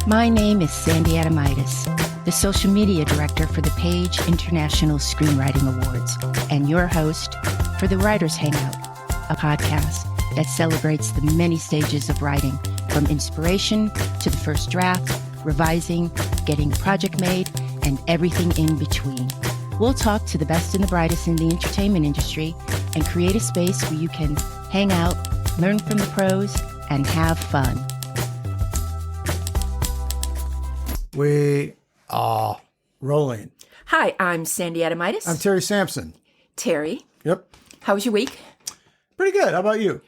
My name is Sandy Adomaitis, the social media director for the Page International Screenwriting Awards, and your host for the Writers Hangout, a podcast that celebrates the many stages of writing, from inspiration to the first draft, revising, getting a project made, and everything in between. We'll talk to the best and the brightest in the entertainment industry and create a space where you can hang out, learn from the pros, and have fun. We are rolling. Hi, I'm Sandy Adomaitis. I'm Terry Sampson. Terry. Yep. How was your week? Pretty good. How about you?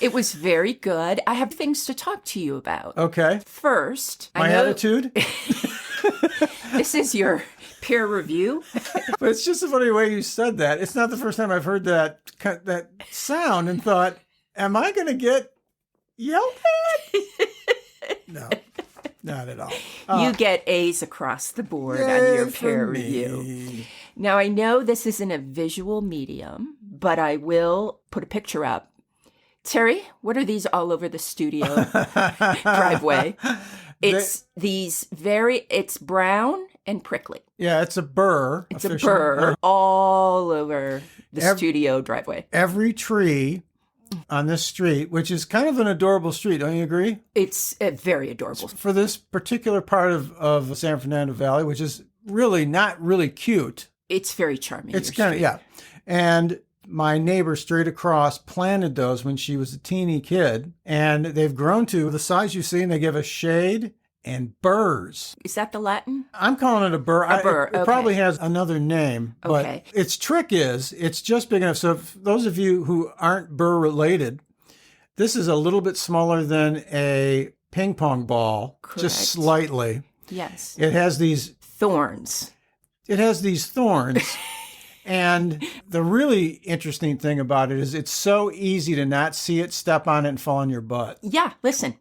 It was very good. I have things to talk to you about. Okay. First, My attitude? This is your peer review. But it's just a funny way you said that. It's not the first time I've heard that sound and thought, am I going to get yelled at? No. Not at all. You get A's across the board on your peer review. Now, I know this isn't a visual medium, but I will put a picture up. Terry, what are these all over the studio driveway? It's brown and prickly. Yeah, it's a burr. It's a burr all over the studio driveway. Every tree on this street, which is kind of an adorable street, don't you agree? It's a very adorable. For this particular part of the San Fernando Valley, which is really not really cute. It's very charming. It's kind of, yeah. And my neighbor straight across planted those when she was a teeny kid, and they've grown to the size you see, and they give us shade and burrs. Is that the Latin? I'm calling it a burr. A burr, It probably has another name, but its trick is it's just big enough. So if those of you who aren't burr related, this is a little bit smaller than a ping pong ball, just slightly. Yes. It has these thorns. And the really interesting thing about it is it's so easy to not see it, step on it, and fall on your butt. Yeah, listen.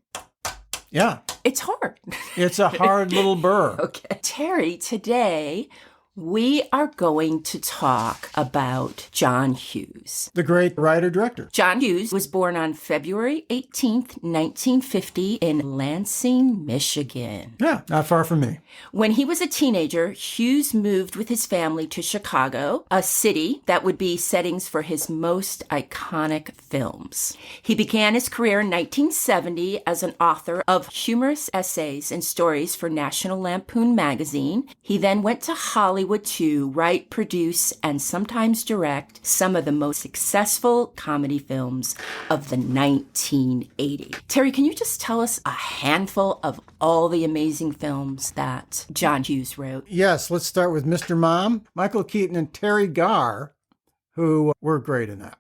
Yeah. It's hard. It's a hard little burr. Okay. Terry, today we are going to talk about John Hughes. The great writer-director. John Hughes was born on February 18th, 1950 in Lansing, Michigan. Yeah, not far from me. When he was a teenager, Hughes moved with his family to Chicago, a city that would be settings for his most iconic films. He began his career in 1970 as an author of humorous essays and stories for National Lampoon magazine. He then went to Hollywood to write, produce, and sometimes direct some of the most successful comedy films of the 1980s. Terry, can you just tell us a handful of all the amazing films that John Hughes wrote? Yes, let's start with Mr. Mom, Michael Keaton, and Terry Garr, who were great in that.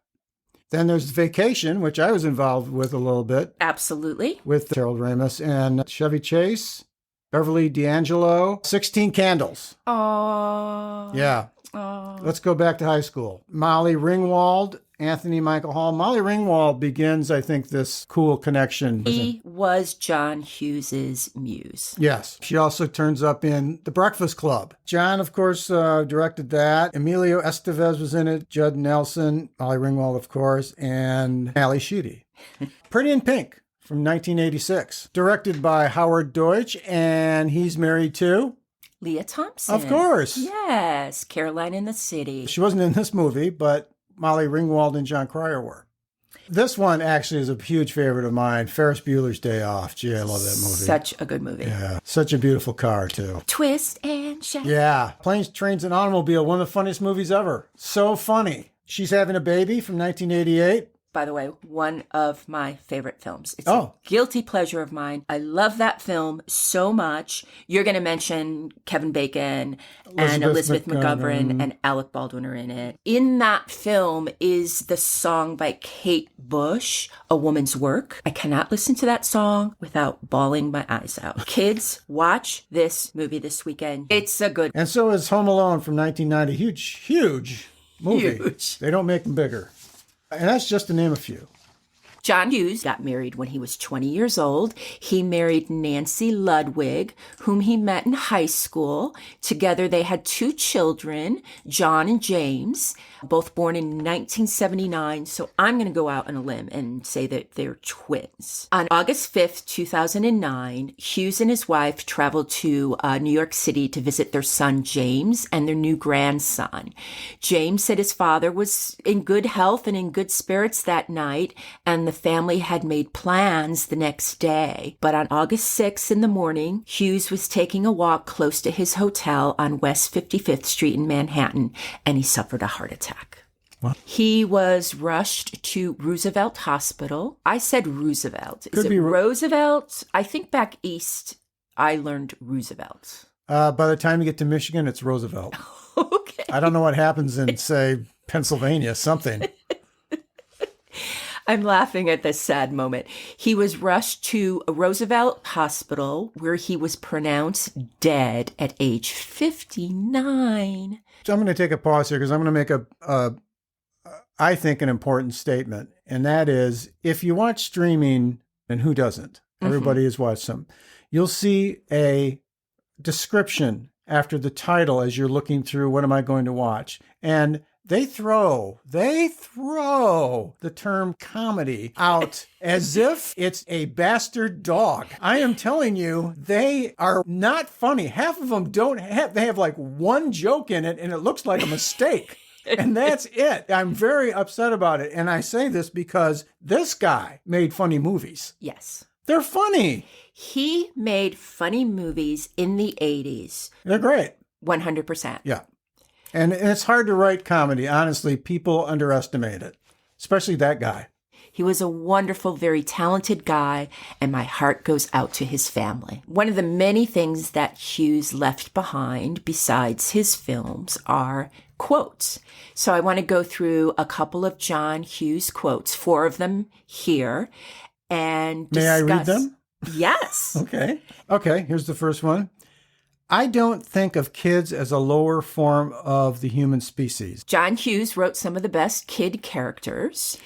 Then there's Vacation, which I was involved with a little bit. Absolutely. With Harold Ramis and Chevy Chase, Beverly D'Angelo, 16 Candles. Oh. Yeah. Oh. Let's go back to high school. Molly Ringwald, Anthony Michael Hall. Molly Ringwald begins, I think, this cool connection. He was John Hughes's muse. Yes. She also turns up in The Breakfast Club. John, of course, directed that. Emilio Estevez was in it. Judd Nelson, Molly Ringwald, of course, and Ali Sheedy. Pretty in Pink from 1986. Directed by Howard Deutsch, and he's married to Leah Thompson. Of course. Yes. Caroline in the City. She wasn't in this movie, but Molly Ringwald and John Cryer were. This one actually is a huge favorite of mine, Ferris Bueller's Day Off. Gee, I love that movie. Such a good movie. Yeah. Such a beautiful car, too. Twist and shout. Yeah. Planes, Trains, and Automobile, one of the funniest movies ever. So funny. She's Having a Baby from 1988. By the way, one of my favorite films. It's a guilty pleasure of mine. I love that film so much. You're going to mention Kevin Bacon and Elizabeth McGovern and Alec Baldwin are in it. In that film is the song by Kate Bush, A Woman's Work. I cannot listen to that song without bawling my eyes out. Kids, watch this movie this weekend. It's a good. And so is Home Alone from 1990. Huge movie. Huge. They don't make them bigger. And that's just to name a few. John Hughes got married when he was 20 years old. He married Nancy Ludwig, whom he met in high school. Together, they had 2 children, John and James. both born in 1979. So I'm going to go out on a limb and say that they're twins. On August 5th, 2009, Hughes and his wife traveled to New York City to visit their son, James, and their new grandson. James said his father was in good health and in good spirits that night, and the family had made plans the next day. But on August 6th in the morning, Hughes was taking a walk close to his hotel on West 55th Street in Manhattan, and he suffered a heart attack. What? He was rushed to Roosevelt Hospital. I said Roosevelt. Is Could it be Roosevelt? I think back east, I learned Roosevelt. By the time you get to Michigan, it's Roosevelt. Okay. I don't know what happens in, say, Pennsylvania, something. I'm laughing at this sad moment. He was rushed to a Roosevelt Hospital where he was pronounced dead at age 59. So I'm going to take a pause here because I'm going to make I think, an important statement. And that is, if you watch streaming, and who doesn't? Everybody has watched them. You'll see a description after the title as you're looking through, what am I going to watch? And they throw the term comedy out as if it's a bastard dog. I am telling you, they are not funny. Half of them they have like one joke in it and it looks like a mistake. And that's it. I'm very upset about it. And I say this because this guy made funny movies. Yes. They're funny. He made funny movies in the 80s. They're great. 100%. Yeah. And it's hard to write comedy. Honestly, people underestimate it, especially that guy. He was a wonderful, very talented guy, and my heart goes out to his family. One of the many things that Hughes left behind, besides his films, are quotes. So I want to go through a couple of John Hughes quotes, 4 of them here, and discuss. May I read them? Yes. Okay, here's the first one. I don't think of kids as a lower form of the human species. John Hughes wrote some of the best kid characters.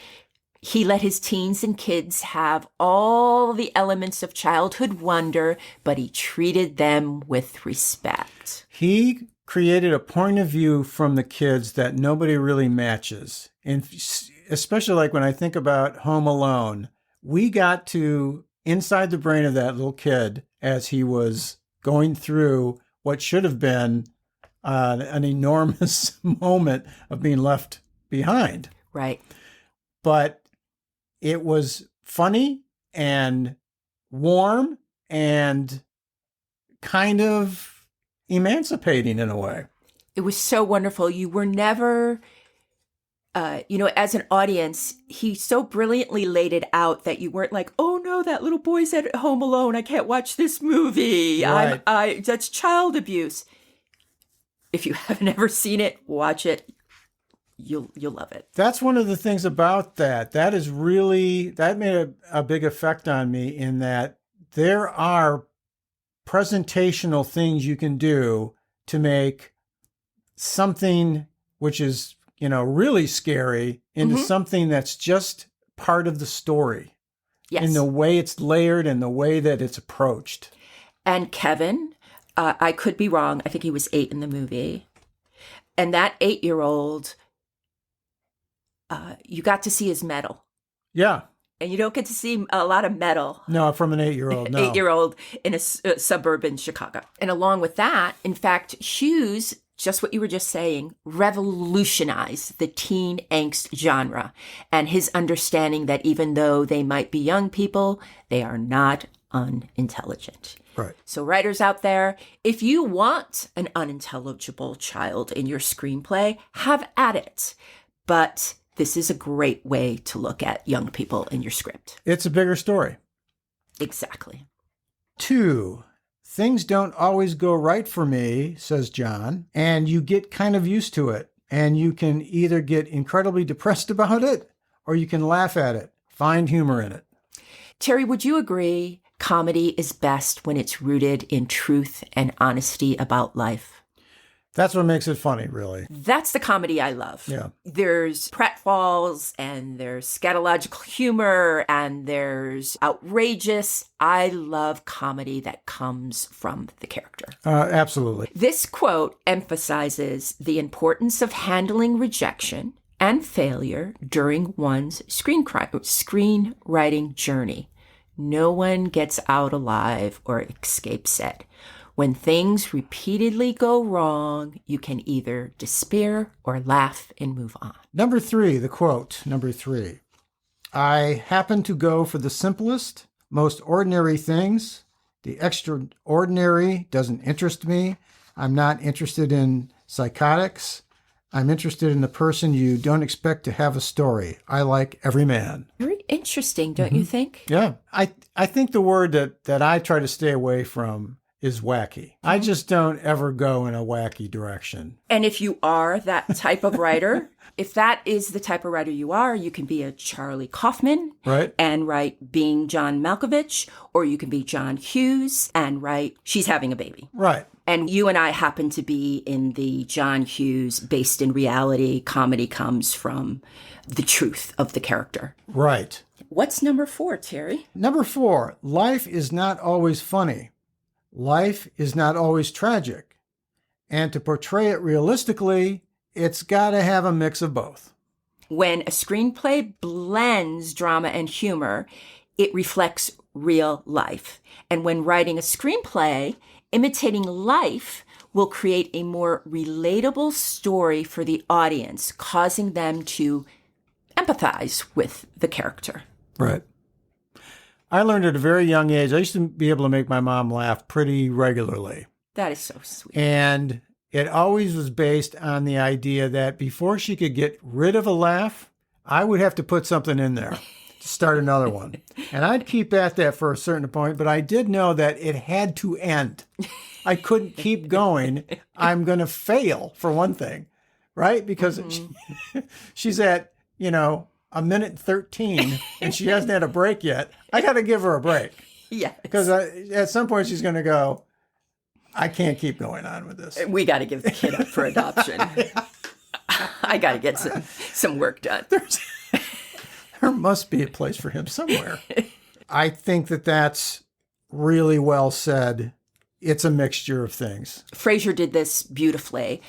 He let his teens and kids have all the elements of childhood wonder, but he treated them with respect. He created a point of view from the kids that nobody really matches. And especially like when I think about Home Alone, we got to inside the brain of that little kid as he was going through what should have been an enormous moment of being left behind. Right. But it was funny and warm and kind of emancipating in a way. It was so wonderful. You were never, as an audience, he so brilliantly laid it out that you weren't like, oh no, that little boy's at home alone. I can't watch this movie. Right. That's child abuse. If you haven't ever seen it, watch it. You'll love it. That's one of the things about that. That made a big effect on me in that there are presentational things you can do to make something which is, really scary into something that's just part of the story. Yes. In the way it's layered and the way that it's approached. And Kevin, I could be wrong. I think he was 8 in the movie. And that 8-year-old, you got to see his medal. Yeah. And you don't get to see a lot of metal. No, from an 8-year-old, no. 8-year-old in a suburb in Chicago. And along with that, in fact, Hughes, just what you were just saying, revolutionized the teen angst genre and his understanding that even though they might be young people, they are not unintelligent. Right. So writers out there, if you want an unintelligible child in your screenplay, have at it. But this is a great way to look at young people in your script. It's a bigger story. Exactly. 2, things don't always go right for me, says John, and you get kind of used to it. And you can either get incredibly depressed about it or you can laugh at it, find humor in it. Terry, would you agree comedy is best when it's rooted in truth and honesty about life? That's what makes it funny, really. That's the comedy I love. Yeah. There's pratfalls and there's scatological humor and there's outrageous. I love comedy that comes from the character. Absolutely. This quote emphasizes the importance of handling rejection and failure during one's screenwriting journey. No one gets out alive or escapes it. When things repeatedly go wrong, you can either despair or laugh and move on. Number 3, the quote, number 3. I happen to go for the simplest, most ordinary things. The extraordinary doesn't interest me. I'm not interested in psychotics. I'm interested in the person you don't expect to have a story. I like every man. Very interesting, don't you think? Yeah. I think the word that I try to stay away from is wacky. I just don't ever go in a wacky direction. And if you are that type of writer, if that is the type of writer you are, you can be a Charlie Kaufman Right. and write Being John Malkovich, or you can be John Hughes and write She's Having a Baby. Right. And you and I happen to be in the John Hughes based in reality. Comedy comes from the truth of the character. Right. What's number 4, Terry? Number 4, life is not always funny. Life is not always tragic. And to portray it realistically, it's got to have a mix of both. When a screenplay blends drama and humor, it reflects real life. And when writing a screenplay, imitating life will create a more relatable story for the audience, causing them to empathize with the character. Right. I learned at a very young age, I used to be able to make my mom laugh pretty regularly. That is so sweet. And it always was based on the idea that before she could get rid of a laugh, I would have to put something in there to start another one. And I'd keep at that for a certain point, but I did know that it had to end. I couldn't keep going. I'm going to fail, for one thing, right? Because she's at, a minute 13 and she hasn't had a break yet. I got to give her a break. Yes. Because at some point she's going to go, I can't keep going on with this. We got to give the kid up for adoption. I got to get some work done. There must be a place for him somewhere. I think that's really well said. It's a mixture of things. Fraser did this beautifully.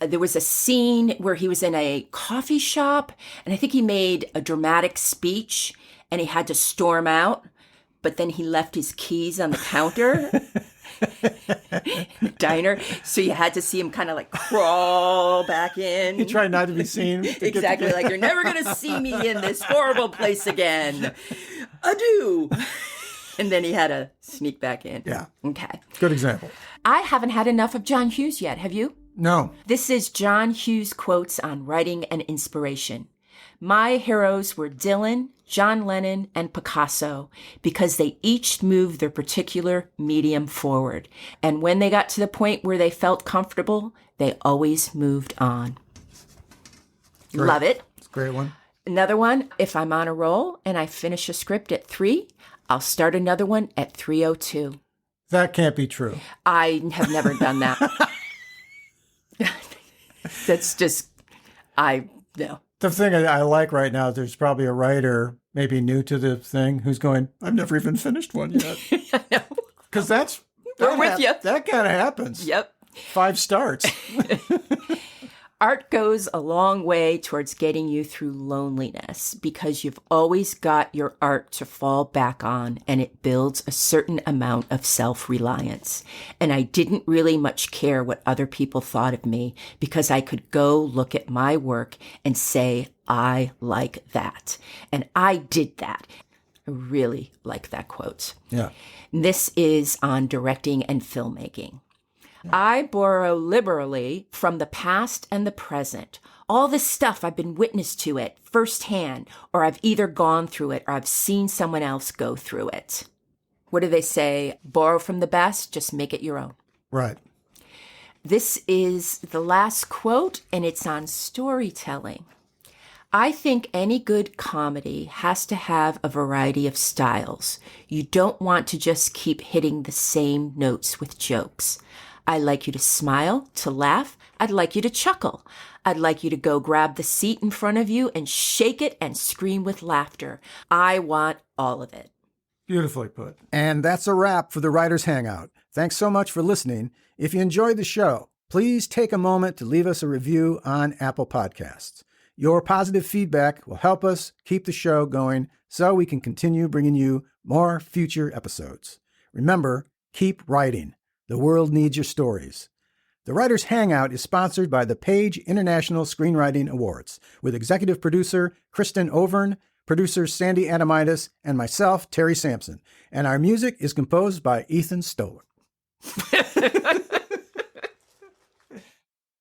There was a scene where he was in a coffee shop, and I think he made a dramatic speech, and he had to storm out, but then he left his keys on the counter in the diner, so you had to see him kind of like crawl back in. He tried not to be seen. Exactly, like, you're never going to see me in this horrible place again. Adieu. And then he had to sneak back in. Yeah. Okay. Good example. I haven't had enough of John Hughes yet. Have you? No. This is John Hughes quotes on writing and inspiration. My heroes were Dylan, John Lennon, and Picasso because they each moved their particular medium forward. And when they got to the point where they felt comfortable, they always moved on. Great. Love it. It's a great one. Another one, if I'm on a roll and I finish a script at 3, I'll start another one at 3:02. That can't be true. I have never done that. That's just, no. The thing I like right now is there's probably a writer, maybe new to the thing, who's going, I've never even finished one yet. I know. Because We're with you. That kind of happens. Yep. 5 starts. Art goes a long way towards getting you through loneliness because you've always got your art to fall back on, and it builds a certain amount of self-reliance. And I didn't really much care what other people thought of me because I could go look at my work and say, I like that. And I did that. I really like that quote. Yeah. This is on directing and filmmaking. I borrow liberally from the past and the present. All this stuff, I've been witness to it firsthand, or I've either gone through it or I've seen someone else go through it. What do they say? Borrow from the best, just make it your own. Right. This is the last quote, and it's on storytelling. I think any good comedy has to have a variety of styles. You don't want to just keep hitting the same notes with jokes. I like you to smile, to laugh. I'd like you to chuckle. I'd like you to go grab the seat in front of you and shake it and scream with laughter. I want all of it. Beautifully put. And that's a wrap for the Writers Hangout. Thanks so much for listening. If you enjoyed the show, please take a moment to leave us a review on Apple Podcasts. Your positive feedback will help us keep the show going so we can continue bringing you more future episodes. Remember, keep writing. The world needs your stories. The Writers Hangout is sponsored by the Page International Screenwriting Awards with executive producer Kristin Overn, producers Sandy Adomaitis, and myself, Terry Sampson. And our music is composed by Ethan Stoller.